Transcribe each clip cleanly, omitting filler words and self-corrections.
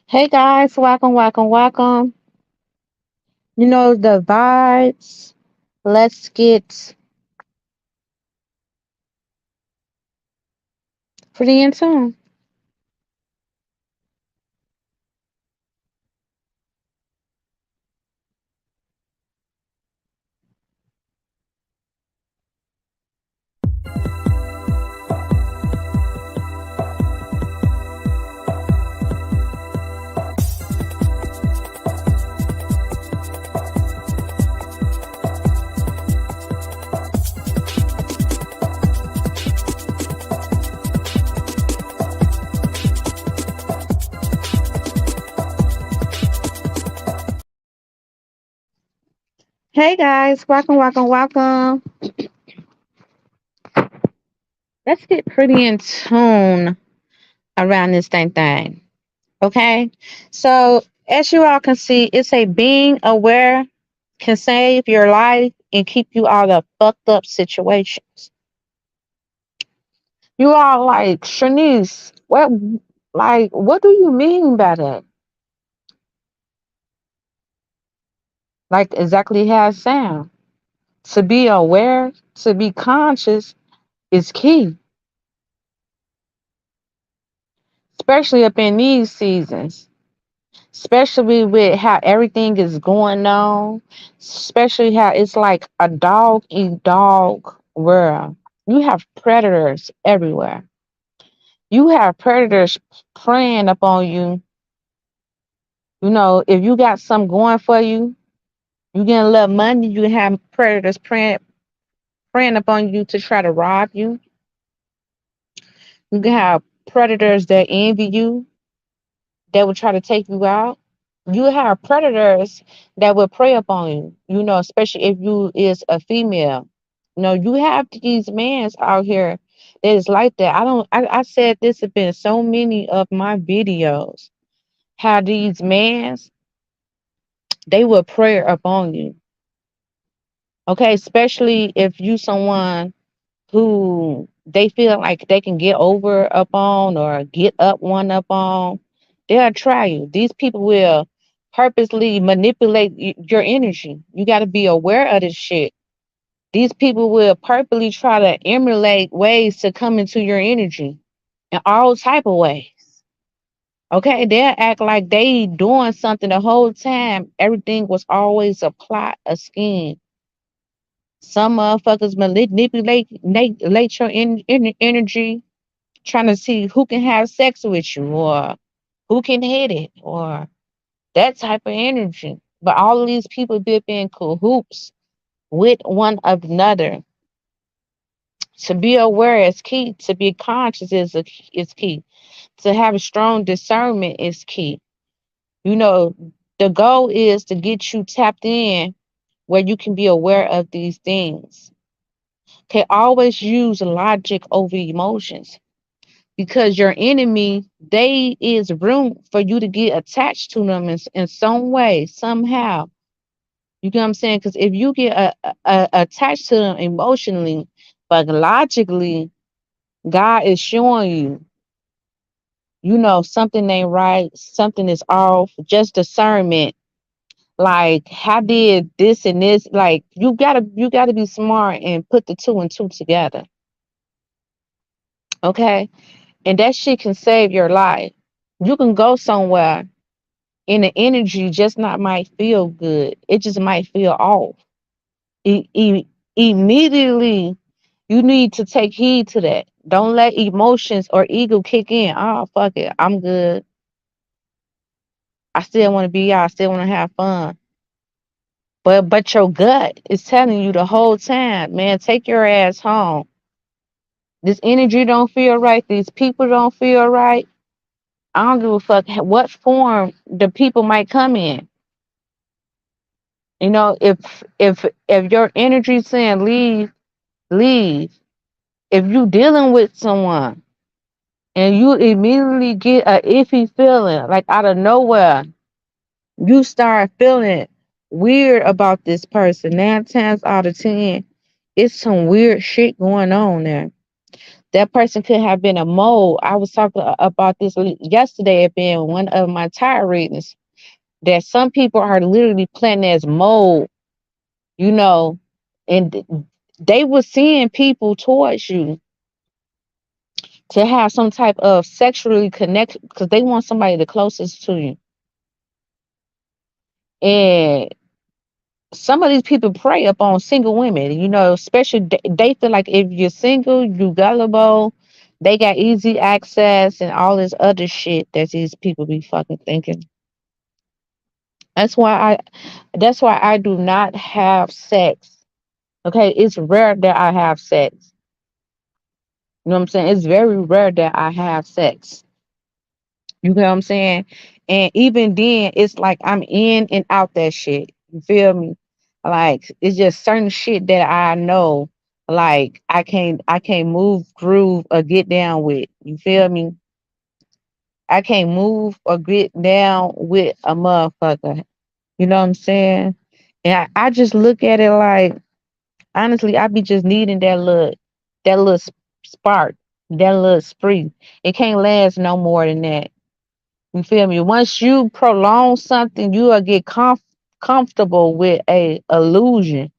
Hey guys, welcome. You know the vibes. Let's get pretty in tune. Hey guys, welcome. Let's get pretty in tune around this thing. Okay? So as you all can see, it's a being aware can save your life and keep you out of fucked up situations. You are like, Shanice, what do you mean by that? Like exactly how it sounds. To be aware, to be conscious is key, especially up in these seasons, especially with how everything is going on, especially how it's like a dog eat dog world. You have predators everywhere. You have predators preying upon you. You know, if you got something going for you, you getting a little money, you have predators preying upon you to try to rob you. You can have predators that envy you, that will try to take you out. You have predators that will prey upon you, especially if you is a female. You have these men out here that is like that. I said this has been so many of my videos. How these men, they will prey upon you. Okay, especially if you someone who they feel like they can get over up on or get up one up on, they'll try you. These people will purposely manipulate your energy. You got to be aware of this shit. These people will purposely try to emulate ways to come into your energy in all type of ways. Okay, they'll act like they doing something the whole time. Everything was always a plot, a scheme. Some motherfuckers manipulate your energy, trying to see who can have sex with you or who can hit it or that type of energy. But all of these people be in cahoots with one another. To be aware is key. To be conscious is key. To have a strong discernment is key. You know, the goal is to get you tapped in where you can be aware of these things. Okay, always use logic over emotions because your enemy, they is room for you to get attached to them in some way, somehow. You get what I'm saying? Because if you get attached to them emotionally, but logically, God is showing you, something ain't right, something is off, just discernment. Like, how did this and this? Like, you gotta be smart and put the two and two together. Okay, and that shit can save your life. You can go somewhere and the energy just not might feel good. It just might feel off. Immediately, you need to take heed to that. Don't let emotions or ego kick in. Oh, fuck it. I'm good. I still want to be out. I still want to have fun. But your gut is telling you the whole time, man, take your ass home. This energy don't feel right. These people don't feel right. I don't give a fuck what form the people might come in. If your energy saying leave, leave. If you dealing with someone and you immediately get a iffy feeling, like out of nowhere, you start feeling weird about this person. 9 times out of 10, it's some weird shit going on there. That person could have been a mole. I was talking about this yesterday at being one of my tire readings. That some people are literally planted as mold, you know, and they were seeing people towards you to have some type of sexually connection because they want somebody the closest to you. And some of these people prey upon single women, especially they feel like if you're single, you gullible, they got easy access and all this other shit that these people be fucking thinking. That's why I do not have sex. Okay, it's rare that I have sex. You know what I'm saying? It's very rare that I have sex. You know what I'm saying? And even then, it's like I'm in and out that shit. You feel me? Like it's just certain shit that I know, like I can't move, groove, or get down with. You feel me? I can't move or get down with a motherfucker. You know what I'm saying? And I just look at it like honestly, I be just needing that little spark, that little spree. It can't last no more than that. You feel me? Once you prolong something, you will get comfortable with a illusion.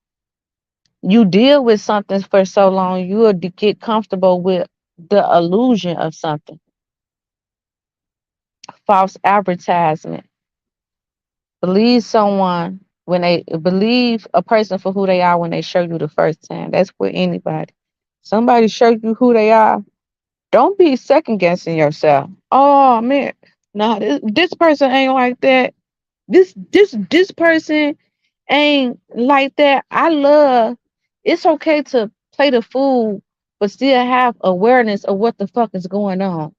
You deal with something for so long, you will get comfortable with the illusion of something. False advertisement. Believe someone when they believe a person for who they are when they show you the first time. That's with anybody. Somebody show you who they are. Don't be second guessing yourself. Oh man, nah, this person ain't like that. This person ain't like that. I love. It's okay to play the fool, but still have awareness of what the fuck is going on.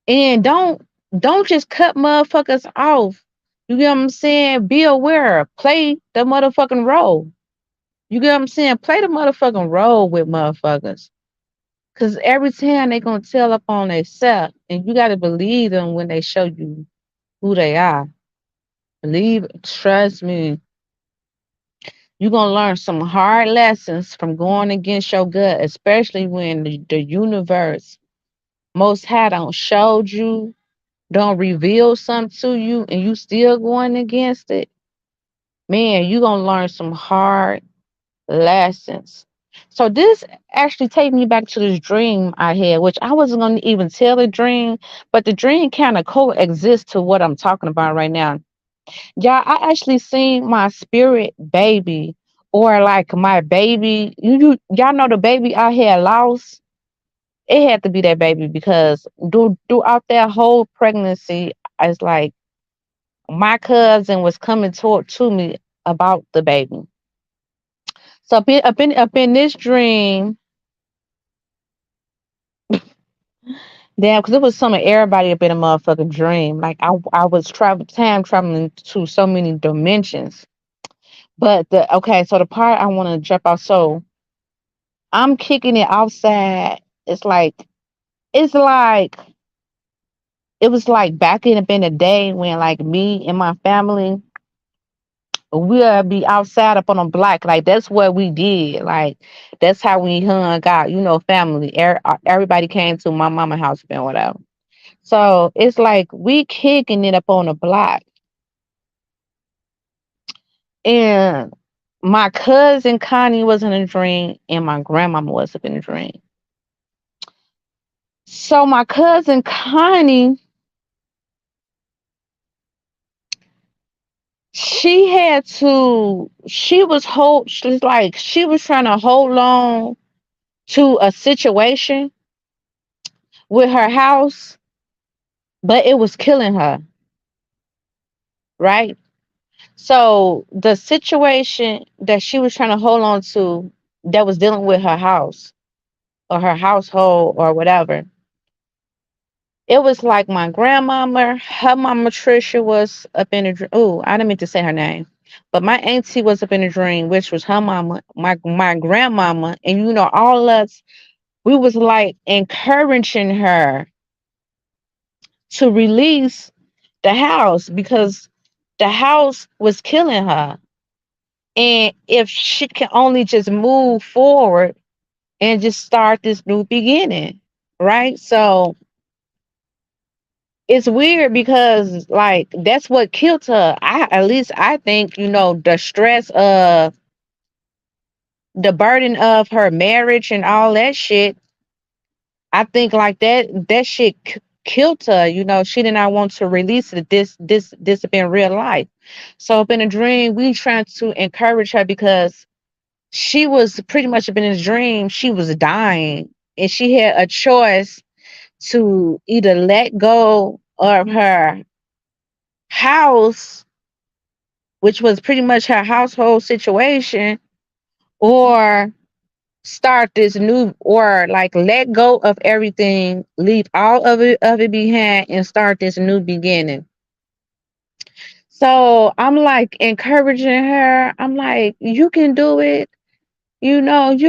And don't just cut motherfuckers off. You get what I'm saying? Be aware. Play the motherfucking role. You get what I'm saying? Play the motherfucking role with motherfuckers. Cause every time they gonna tell up on themselves, and you gotta believe them when they show you who they are. Believe, trust me. You're gonna learn some hard lessons from going against your gut, especially when the universe, most high, don't showed you, don't reveal something to you, and you still going against it. Man, you're gonna learn some hard lessons. So this actually take me back to this dream I had, which I wasn't gonna even tell the dream, but the dream kind of coexists to what I'm talking about right now. Yeah, I actually seen my spirit baby, or like my baby. Y'all know the baby I had lost. It had to be that baby because throughout that whole pregnancy, it's like my cousin was coming to me about the baby. So up in this dream, damn, because it was some of everybody up in a motherfucking dream. Like I was time traveling to so many dimensions. But so the part I want to jump out. So I'm kicking it outside. It's like it was like back in the day when like me and my family we'll be outside up on a block. Like that's what we did. Like that's how we hung out. Family. Everybody came to my mama house and whatever. So it's like we kicking it up on the block, and my cousin Connie was in a dream, and my grandmama was up in a dream. So my cousin Connie, she was trying to hold on to a situation with her house, but it was killing her, right? So the situation that she was trying to hold on to that was dealing with her house or her household or whatever. It was like my grandmama, her mama Trisha was up in a dream. Oh, I didn't mean to say her name. But my auntie was up in a dream, which was her mama, my grandmama, and all of us, we was like encouraging her to release the house because the house was killing her. And if she can only just move forward and just start this new beginning. right? So it's weird because like that's what killed her. I at least I think, the stress of the burden of her marriage and all that shit. I think like that shit killed her. She did not want to release it. This have been real life. So up in a dream, we trying to encourage her because she was pretty much up in a dream. She was dying, and she had a choice to either let go of her house, which was pretty much her household situation, or start this new, or like let go of everything, leave all of it behind, and start this new beginning. So I'm like encouraging her. I'm like, you can do it. You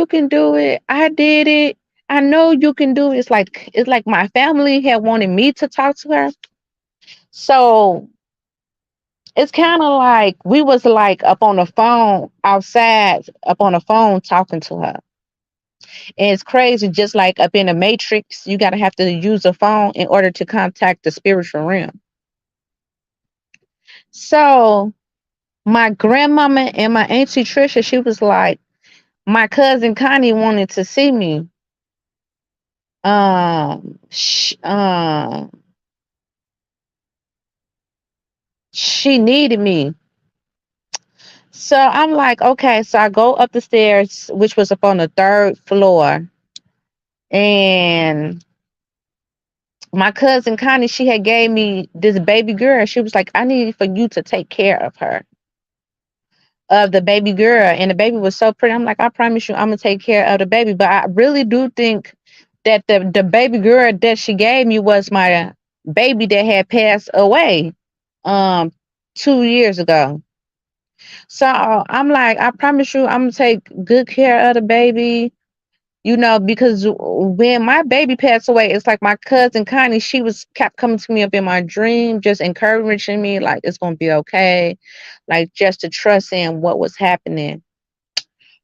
can do it. I did it. I know you can do it. It's like my family had wanted me to talk to her. So it's kind of like we was like up on the phone outside, up on the phone talking to her. And it's crazy, just like up in the Matrix, you gotta have to use a phone in order to contact the spiritual realm. So my grandmama and my auntie Trisha, she was like, my cousin Connie wanted to see me. She needed me. So I'm like, okay. So I go up the stairs, which was up on the third floor, and my cousin Connie, she had gave me this baby girl. She was like, I need for you to take care of her, of the baby girl. And the baby was so pretty. I'm like, I promise you, I'm gonna take care of the baby. But I really do think that the baby girl that she gave me was my baby that had passed away 2 years ago. So I'm like, I promise you, I'm gonna take good care of the baby. Because when my baby passed away, it's like my cousin Connie, she was kept coming to me up in my dream, just encouraging me, like it's gonna be okay, like just to trust in what was happening.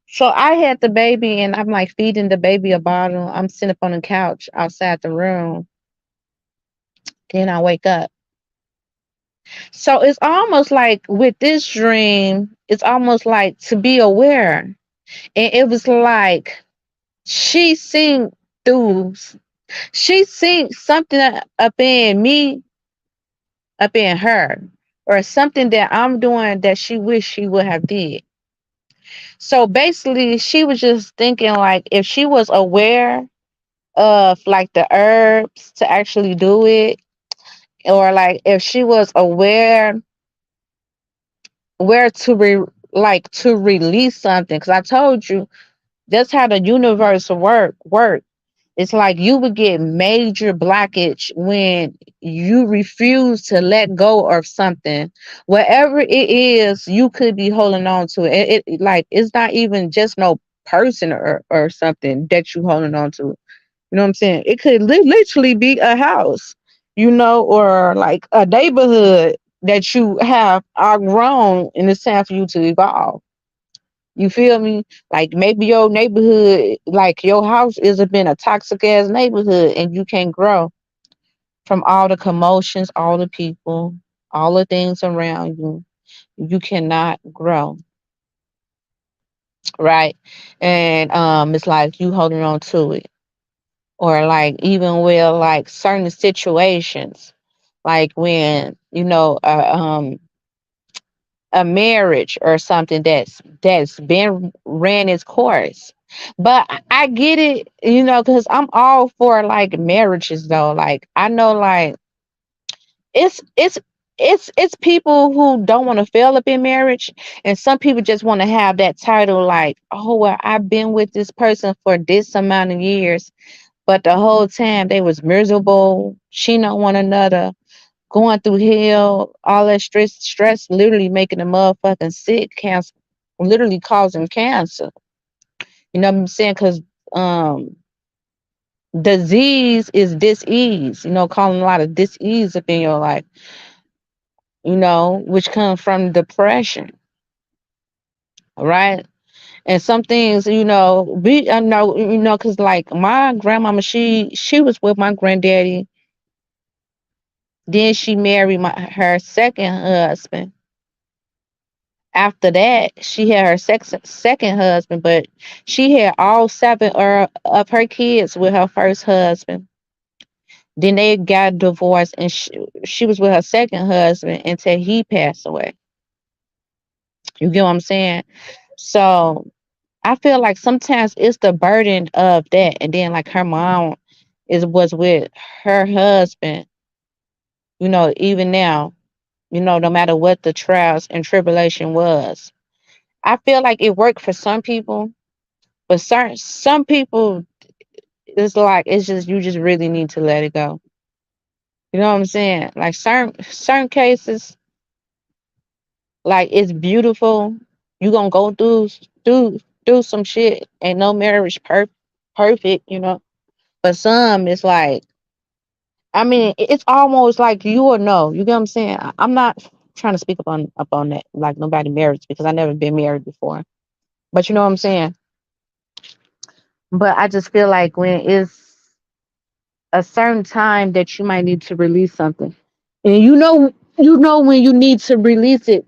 So I had the baby, and I'm like feeding the baby a bottle. I'm sitting up on the couch outside the room. Then I wake up. So it's almost like with this dream, it's almost like to be aware. And it was like she seen through she seen something up in me, up in her, or something that I'm doing that she wished she would have did. So basically she was just thinking like if she was aware of like the herbs to actually do it, or like if she was aware where to like to release something, because I told you that's how the universe work. It's like you would get major blockage when you refuse to let go of something. Whatever it is, you could be holding on to it. Like it's not even just no person or something that you holding on to. You know what I'm saying? It could literally be a house, or like a neighborhood that you have outgrown, and it's time for you to evolve. You feel me? Like maybe your neighborhood, like your house is been a toxic ass neighborhood, and you can't grow from all the commotions, all the people, all the things around you. You cannot grow, right? And it's like you holding on to it, or like even with like certain situations, like when a marriage or something that's been ran its course. But I get it, because I'm all for like marriages though. Like I know like it's it's it's people who don't want to fail up in marriage, and some people just want to have that title like, oh well, I've been with this person for this amount of years, but the whole time they was miserable, cheating on one another, going through hell, all that stress literally making a motherfucking sick, cancer, literally causing cancer. You know what I'm saying? Because um, disease is dis-ease, calling a lot of dis-ease up in your life, which comes from depression, right? And some things, we I know, because like my grandmama, she was with my granddaddy. Then she married her second husband. After that, she had her second husband, but she had all seven of her kids with her first husband. Then they got divorced, and she was with her second husband until he passed away. You get what I'm saying? So I feel like sometimes it's the burden of that, and then like her mom was with her husband. Even now, no matter what the trials and tribulation was, I feel like it worked for some people, but some people, it's like it's just you just really need to let it go. You know what I'm saying? Like certain cases, like it's beautiful. You gonna go do some shit. Ain't no marriage perfect. But some, it's like, I mean, it's almost like you or no. You get what I'm saying? I'm not trying to speak upon that, like nobody marriage, because I never been married before. But you know what I'm saying? But I just feel like when it's a certain time that you might need to release something, and you know when you need to release it,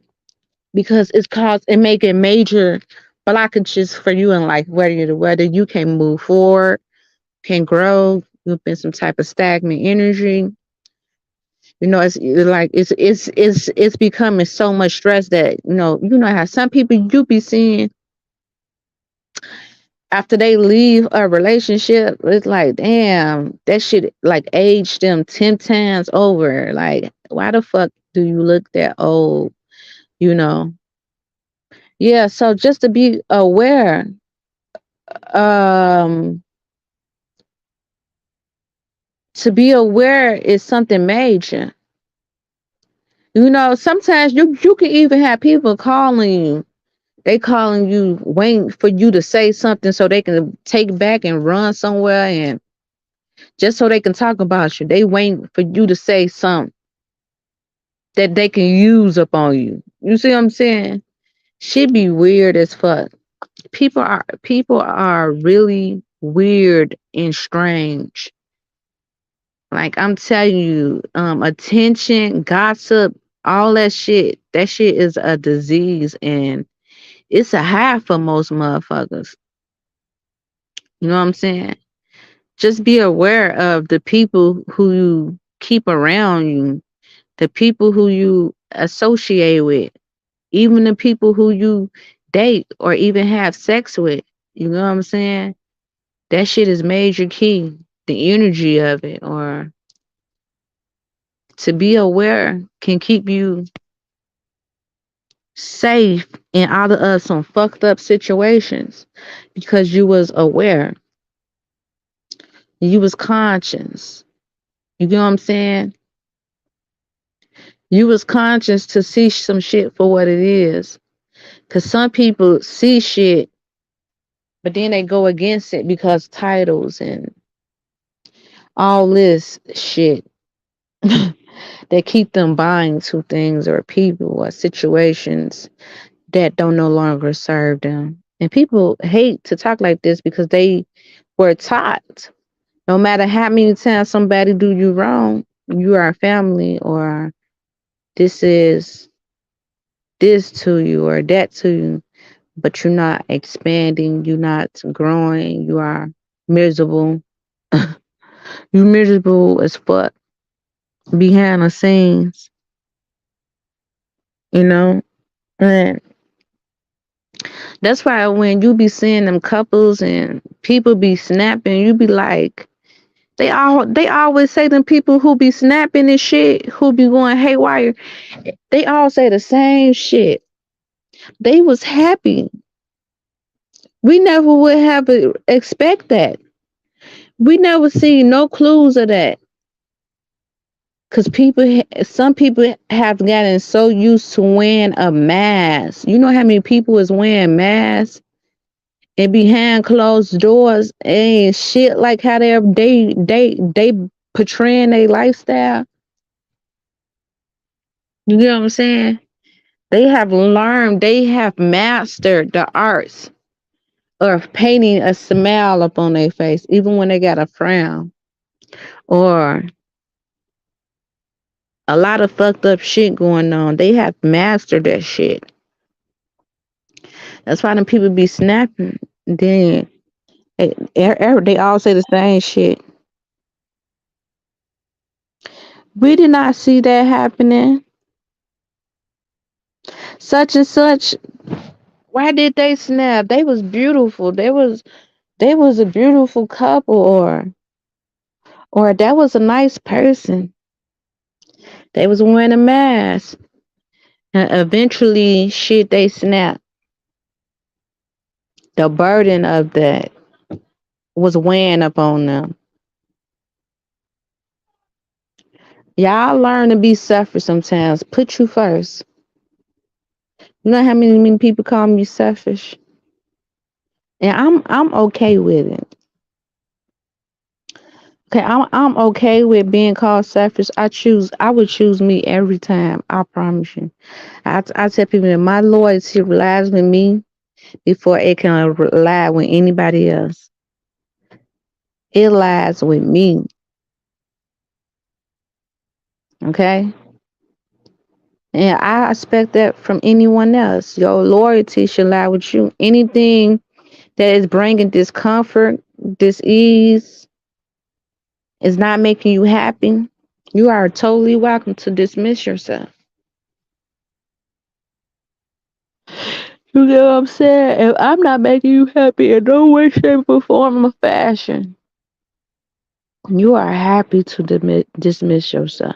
because it's caused and making major blockages for you in life, whether you can move forward, can grow, you've been some type of stagnant energy. It's like it's becoming so much stress that how some people you be seeing after they leave a relationship, it's like, damn, that shit like aged them 10 times over. Like, why the fuck do you look that old? You know? Yeah, so just to be aware, um, is something major. Sometimes you can even have people calling you. They calling you, waiting for you to say something so they can take back and run somewhere, and just so they can talk about you. They waiting for you to say something that they can use up on you. You see what I'm saying? Should be weird as fuck. People are really weird and strange. Like I'm telling you, attention, gossip, all that shit. That shit is a disease, and it's a high for most motherfuckers. You know what I'm saying? Just be aware of the people who you keep around you, the people who you associate with, even the people who you date or even have sex with. You know what I'm saying? That shit is major key. The energy of it, or to be aware, can keep you safe in out of some fucked up situations, because you was aware, you was conscious. You get what I'm saying? You was conscious to see some shit for what it is. Cause some people see shit, but then they go against it because titles and all this shit that keep them buying to things or people or situations that don't no longer serve them. And people hate to talk like this because they were taught, no matter how many times somebody do you wrong, you are family, or this is this to you or that to you, but you're not expanding, you're not growing, you are miserable. You miserable as fuck behind the scenes, you know? And that's why when you be seeing them couples and people be snapping, you be like, they always say them people who be snapping and shit, who be going haywire, they all say the same shit. They was happy. We never would have expect that. We never see no clues of that. Cause some people have gotten so used to wearing a mask. You know how many people is wearing masks and behind closed doors and shit, like how they portraying their lifestyle. You know what I'm saying? They have learned, they have mastered the arts or painting a smile up on their face, even when they got a frown, or a lot of fucked up shit going on. They have mastered that shit. That's why them people be snapping. Then they all say the same shit. We did not see that happening. Such and such. Why did they snap? They was beautiful. They was a beautiful couple, or that was a nice person. They was wearing a mask. And eventually shit they snap. The burden of that was weighing up on them. Y'all learn to be selfish sometimes. Put you first. You know how many people call me selfish? And I'm okay with it. Okay, I'm okay with being called selfish. I would choose me every time. I promise you. I tell people that my loyalty lies with me before it can lie with anybody else. It lies with me. Okay? And I expect that from anyone else. Your loyalty should lie with you. Anything that is bringing discomfort, dis-ease, is not making you happy, you are totally welcome to dismiss yourself. You get what I'm saying? If I'm not making you happy in no way, shape, or form or fashion, you are happy to dismiss yourself.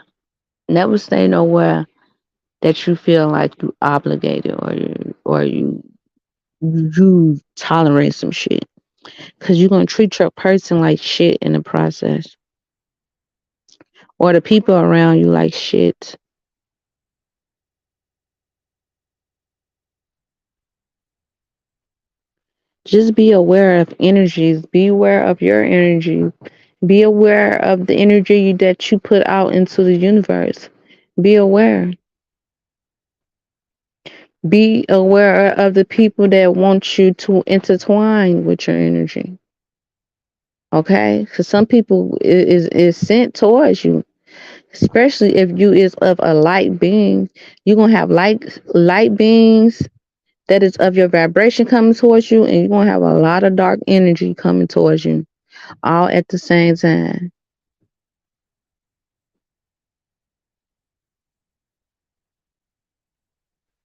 Never stay nowhere that you feel like you obligated or you tolerate some shit. Cause you're gonna treat your person like shit in the process. Or the people around you like shit. Just be aware of energies. Be aware of your energy. Be aware of the energy that you put out into the universe. Be aware. Be aware of the people that want you to intertwine with your energy. Okay? Because some people is sent towards you. Especially if you is of a light being. You're gonna have light beings that is of your vibration coming towards you, and you're gonna have a lot of dark energy coming towards you all at the same time.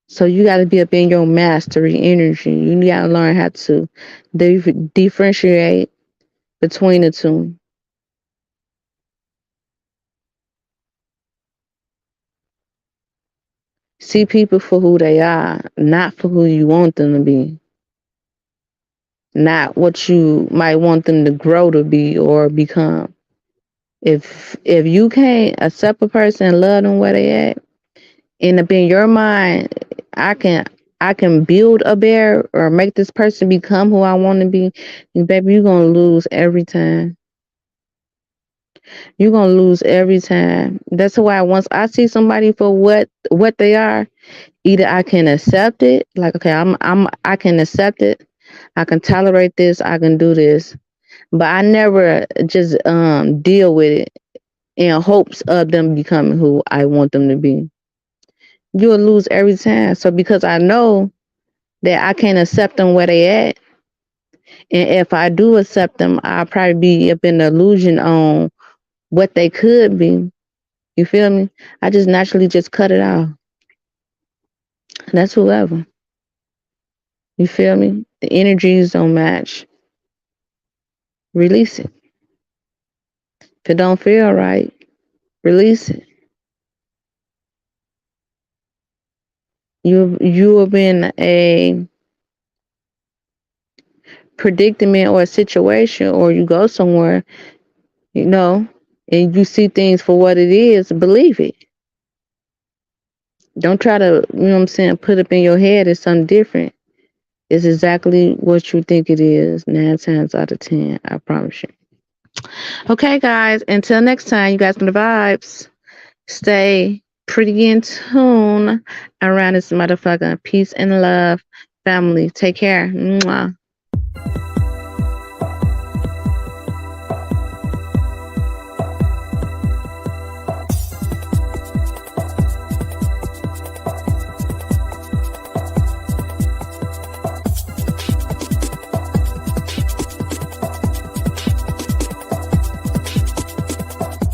So you got to be up in your mastery energy. You got to learn how to differentiate between the two. See people for who they are, not for who you want them to be, not what you might want them to grow to be or become. If you can't accept a person and love them where they at, and up in your mind, I can I can build a bear or make this person become who I want to be, and baby, you're gonna lose every time. You're gonna lose every time. That's why once I see somebody for what they are, either I can accept it, like okay, I can accept it, I can tolerate this, I can do this, but I never just deal with it in hopes of them becoming who I want them to be. You'll lose every time. So because I know that I can't accept them where they at, and if I do accept them, I'll probably be up in the illusion on what they could be. You feel me? I just naturally just cut it off. That's whoever. You feel me? The energies don't match. Release it. If it don't feel right, release it. You have been a predicament or a situation, or you go somewhere, you know, and you see things for what it is, believe it. Don't try to, you know what I'm saying, put up in your head it's something different. It's exactly what you think it is, 9 times out of 10. I promise you. Okay, guys, until next time, you guys know the vibes. Stay pretty in tune around this motherfucker. Peace and love, family. Take care. Mwah.